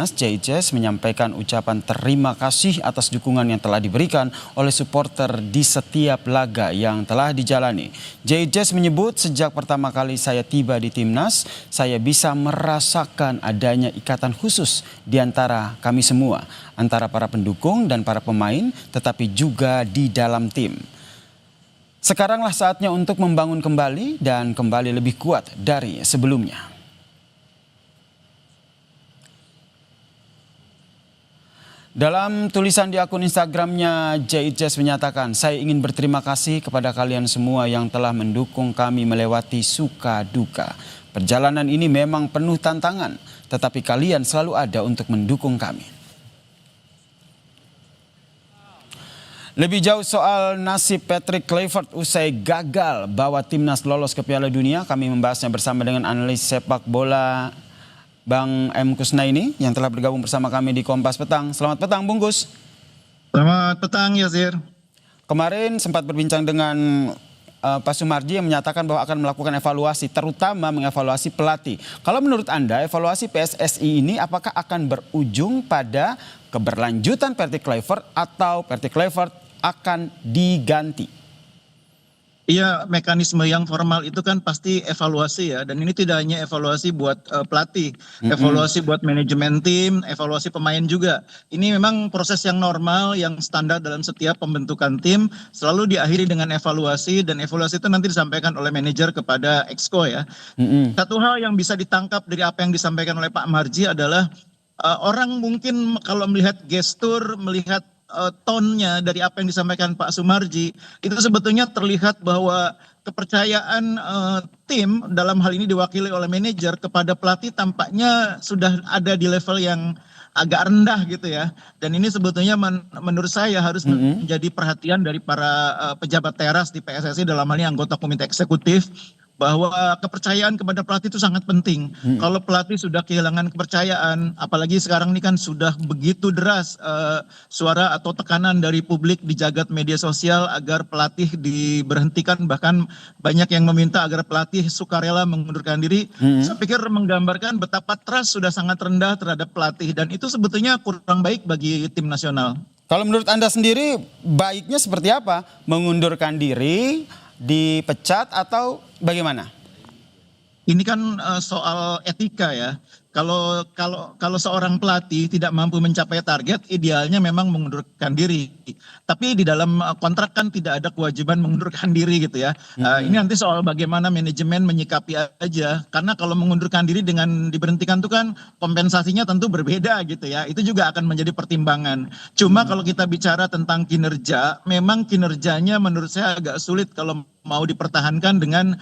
Timnas, JICS menyampaikan ucapan terima kasih atas dukungan yang telah diberikan oleh supporter di setiap laga yang telah dijalani. JICS menyebut sejak pertama kali saya tiba di Timnas, saya bisa merasakan adanya ikatan khusus di antara kami semua, antara para pendukung dan para pemain, tetapi juga di dalam tim. Sekaranglah saatnya untuk membangun kembali dan kembali lebih kuat dari sebelumnya. Dalam tulisan di akun Instagramnya, JICS menyatakan, saya ingin berterima kasih kepada kalian semua yang telah mendukung kami melewati suka duka. Perjalanan ini memang penuh tantangan, tetapi kalian selalu ada untuk mendukung kami. Lebih jauh soal nasib Patrick Kluivert usai gagal bawa timnas lolos ke Piala Dunia, kami membahasnya bersama dengan analis sepak bola Bang M. Kusnaini yang telah bergabung bersama kami di Kompas Petang. Selamat petang Bung Gus. Selamat petang Yasir. Kemarin sempat berbincang dengan Pak Sumarji yang menyatakan bahwa akan melakukan evaluasi, terutama mengevaluasi pelatih. Kalau menurut Anda evaluasi PSSI ini apakah akan berujung pada keberlanjutan Patrick Kluivert atau Patrick Kluivert akan diganti? Iya, mekanisme yang formal itu kan pasti evaluasi ya, dan ini tidak hanya evaluasi buat pelatih, evaluasi buat manajemen tim, evaluasi pemain juga. Ini memang proses yang normal, yang standar dalam setiap pembentukan tim, selalu diakhiri dengan evaluasi, dan evaluasi itu nanti disampaikan oleh manajer kepada exco ya. Satu hal yang bisa ditangkap dari apa yang disampaikan oleh Pak Marji adalah orang mungkin kalau melihat gestur, melihat tone-nya dari apa yang disampaikan Pak Sumarji, itu sebetulnya terlihat bahwa kepercayaan tim dalam hal ini diwakili oleh manajer kepada pelatih tampaknya sudah ada di level yang agak rendah gitu ya. Dan ini sebetulnya menurut saya harus menjadi perhatian dari para pejabat teras di PSSI, dalam hal ini anggota komite eksekutif, bahwa kepercayaan kepada pelatih itu sangat penting. Kalau pelatih sudah kehilangan kepercayaan, apalagi sekarang ini kan sudah begitu deras suara atau tekanan dari publik di jagat media sosial agar pelatih diberhentikan, bahkan banyak yang meminta agar pelatih sukarela mengundurkan diri. Saya pikir menggambarkan betapa trust sudah sangat rendah terhadap pelatih, dan itu sebetulnya kurang baik bagi tim nasional. Kalau menurut Anda sendiri baiknya seperti apa? Mengundurkan diri, dipecat atau bagaimana? Ini kan soal etika ya. Kalau seorang pelatih tidak mampu mencapai target, idealnya memang mengundurkan diri. Tapi di dalam kontrak kan tidak ada kewajiban mengundurkan diri gitu ya. Ini nanti soal bagaimana manajemen menyikapi aja. Karena kalau mengundurkan diri dengan diberhentikan itu kan kompensasinya tentu berbeda gitu ya. Itu juga akan menjadi pertimbangan. Cuma kalau kita bicara tentang kinerja, memang kinerjanya menurut saya agak sulit kalau mau dipertahankan dengan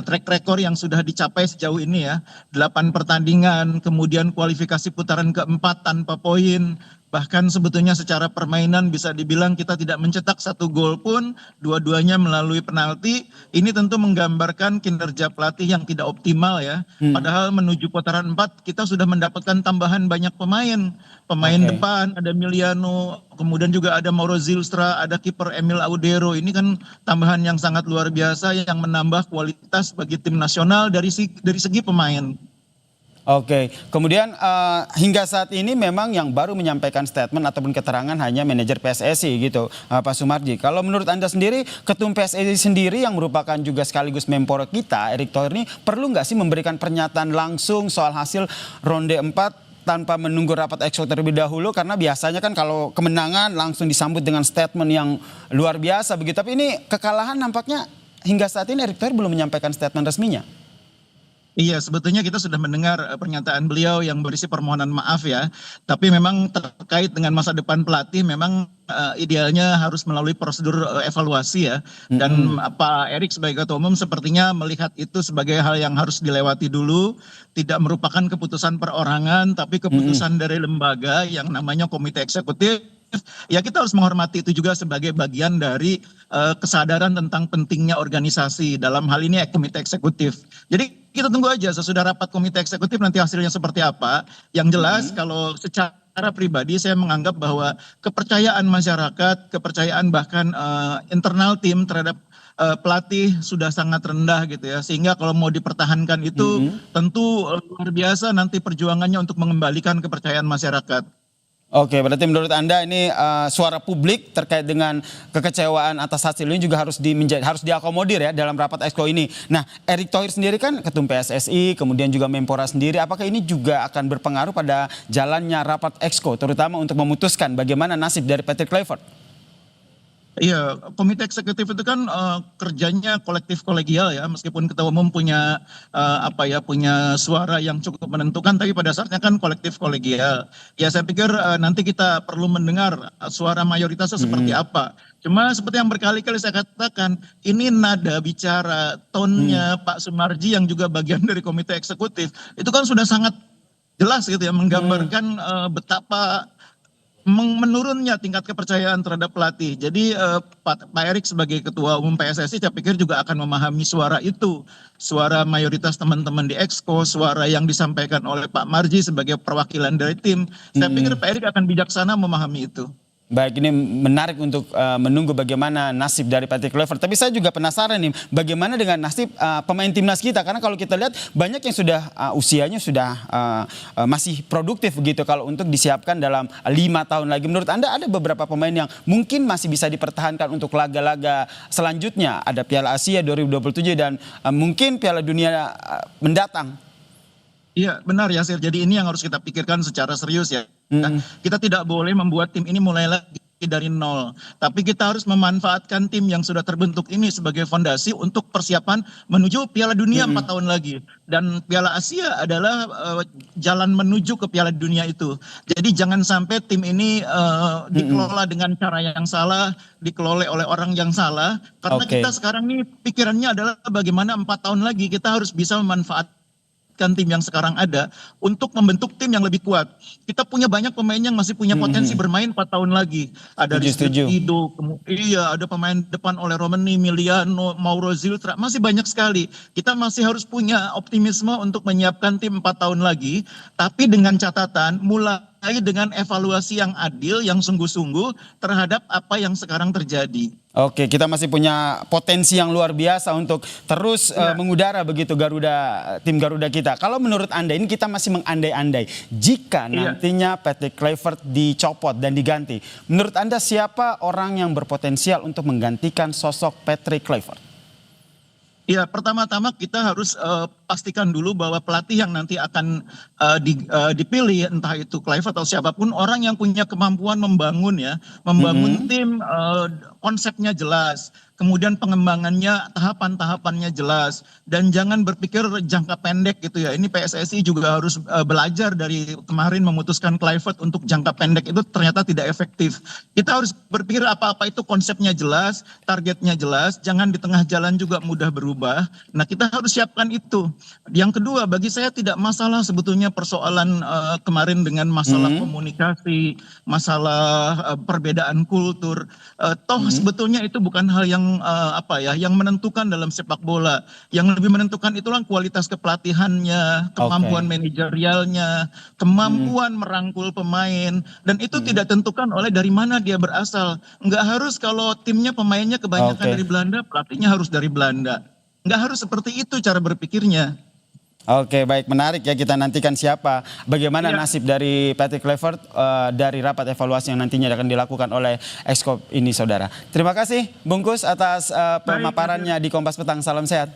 track record yang sudah dicapai sejauh ini ya. 8 pertandingan, kemudian kualifikasi putaran keempat tanpa poin. Bahkan sebetulnya secara permainan bisa dibilang kita tidak mencetak satu gol pun, dua-duanya melalui penalti. Ini tentu menggambarkan kinerja pelatih yang tidak optimal ya. Padahal menuju putaran 4 kita sudah mendapatkan tambahan banyak pemain. Pemain depan ada Miliano, kemudian juga ada Mauro Zylstra, ada kiper Emil Audero. Ini kan tambahan yang sangat luar biasa yang menambah kualitas bagi tim nasional dari segi pemain. Oke, kemudian hingga saat ini memang yang baru menyampaikan statement ataupun keterangan hanya manajer PSSI gitu, Pak Sumarji. Kalau menurut Anda sendiri, Ketum PSSI sendiri yang merupakan juga sekaligus menpora kita, Erick Thohir ini perlu nggak sih memberikan pernyataan langsung soal hasil ronde 4 tanpa menunggu rapat exco terlebih dahulu? Karena biasanya kan kalau kemenangan langsung disambut dengan statement yang luar biasa begitu. Tapi ini kekalahan nampaknya hingga saat ini Erick Thohir belum menyampaikan statement resminya. Iya, sebetulnya kita sudah mendengar pernyataan beliau yang berisi permohonan maaf ya. Tapi memang terkait dengan masa depan pelatih, memang idealnya harus melalui prosedur evaluasi ya. Dan Pak Erick sebagai Ketua Umum sepertinya melihat itu sebagai hal yang harus dilewati dulu. Tidak merupakan keputusan perorangan, tapi keputusan dari lembaga yang namanya Komite Eksekutif. Ya kita harus menghormati itu juga sebagai bagian dari kesadaran tentang pentingnya organisasi, dalam hal ini komite eksekutif. Jadi kita tunggu aja sesudah rapat komite eksekutif nanti hasilnya seperti apa. Yang jelas kalau secara pribadi saya menganggap bahwa kepercayaan masyarakat, kepercayaan bahkan internal tim terhadap pelatih sudah sangat rendah gitu ya. Sehingga kalau mau dipertahankan itu tentu luar biasa nanti perjuangannya untuk mengembalikan kepercayaan masyarakat. Oke, berarti menurut Anda ini suara publik terkait dengan kekecewaan atas hasil ini juga harus harus diakomodir ya dalam rapat Exco ini. Nah, Erick Thohir sendiri kan ketum PSSI, kemudian juga Menpora sendiri, apakah ini juga akan berpengaruh pada jalannya rapat Exco, terutama untuk memutuskan bagaimana nasib dari Patrick Kluivert? Iya, komite eksekutif itu kan kerjanya kolektif kolegial ya, meskipun ketua umum punya punya suara yang cukup menentukan, tapi pada dasarnya kan kolektif kolegial. Ya saya pikir nanti kita perlu mendengar suara mayoritasnya seperti apa. Cuma seperti yang berkali-kali saya katakan, ini nada bicara, tonnya Pak Sumarji yang juga bagian dari komite eksekutif, itu kan sudah sangat jelas gitu ya, menggambarkan betapa menurunnya tingkat kepercayaan terhadap pelatih. Jadi Pak Erick sebagai ketua umum PSSI saya pikir juga akan memahami suara itu. Suara mayoritas teman-teman di Exco, suara yang disampaikan oleh Pak Marji sebagai perwakilan dari tim. Saya pikir Pak Erick akan bijaksana memahami itu. Baik, ini menarik untuk menunggu bagaimana nasib dari Patrick Kluivert. Tapi saya juga penasaran nih, bagaimana dengan nasib pemain timnas kita? Karena kalau kita lihat banyak yang sudah usianya sudah masih produktif begitu kalau untuk disiapkan dalam 5 tahun lagi. Menurut Anda ada beberapa pemain yang mungkin masih bisa dipertahankan untuk laga-laga selanjutnya? Ada Piala Asia 2027 dan mungkin Piala Dunia mendatang. Iya benar Yasir, jadi ini yang harus kita pikirkan secara serius ya. Kita tidak boleh membuat tim ini mulai lagi dari nol. Tapi kita harus memanfaatkan tim yang sudah terbentuk ini sebagai fondasi untuk persiapan menuju Piala Dunia 4 tahun lagi. Dan Piala Asia adalah jalan menuju ke Piala Dunia itu. Jadi jangan sampai tim ini dikelola dengan cara yang salah, dikelola oleh orang yang salah. Karena kita sekarang ini pikirannya adalah bagaimana 4 tahun lagi kita harus bisa memanfaatkan tim yang sekarang ada untuk membentuk tim yang lebih kuat. Kita punya banyak pemain yang masih punya potensi bermain 4 tahun lagi. Ada Rizky Ido, ada pemain depan oleh Romani, Miliano, Mauro Ziltra, masih banyak sekali. Kita masih harus punya optimisme untuk menyiapkan tim 4 tahun lagi, tapi dengan catatan mulai dengan evaluasi yang adil, yang sungguh-sungguh terhadap apa yang sekarang terjadi. Oke, kita masih punya potensi yang luar biasa untuk terus mengudara begitu tim Garuda kita. Kalau menurut Anda ini kita masih mengandai-andai. Jika nantinya Patrick Kluivert dicopot dan diganti, menurut Anda siapa orang yang berpotensial untuk menggantikan sosok Patrick Kluivert? Ya, pertama-tama kita harus pastikan dulu bahwa pelatih yang nanti akan dipilih, entah itu Kluivert atau siapapun, orang yang punya kemampuan membangun tim, konsepnya jelas, kemudian pengembangannya, tahapan-tahapannya jelas, dan jangan berpikir jangka pendek gitu ya. Ini PSSI juga harus belajar dari kemarin memutuskan Kluivert untuk jangka pendek itu ternyata tidak efektif. Kita harus berpikir apa-apa itu konsepnya jelas, targetnya jelas, jangan di tengah jalan juga mudah berubah. Nah, kita harus siapkan itu. Yang kedua, bagi saya tidak masalah sebetulnya persoalan kemarin dengan masalah komunikasi, masalah perbedaan kultur. Toh sebetulnya itu bukan hal yang yang menentukan dalam sepak bola. Yang lebih menentukan itulah kualitas kepelatihannya, kemampuan manajerialnya, kemampuan merangkul pemain, dan itu tidak tentukan oleh dari mana dia berasal. Nggak harus kalau timnya pemainnya kebanyakan dari Belanda, pelatihnya harus dari Belanda. Nggak harus seperti itu cara berpikirnya. Oke, baik, menarik ya, kita nantikan siapa, bagaimana nasib dari Patrick Kluivert dari rapat evaluasi yang nantinya akan dilakukan oleh Exco ini, saudara. Terima kasih Bungkus atas pemaparannya di Kompas Petang. Salam sehat.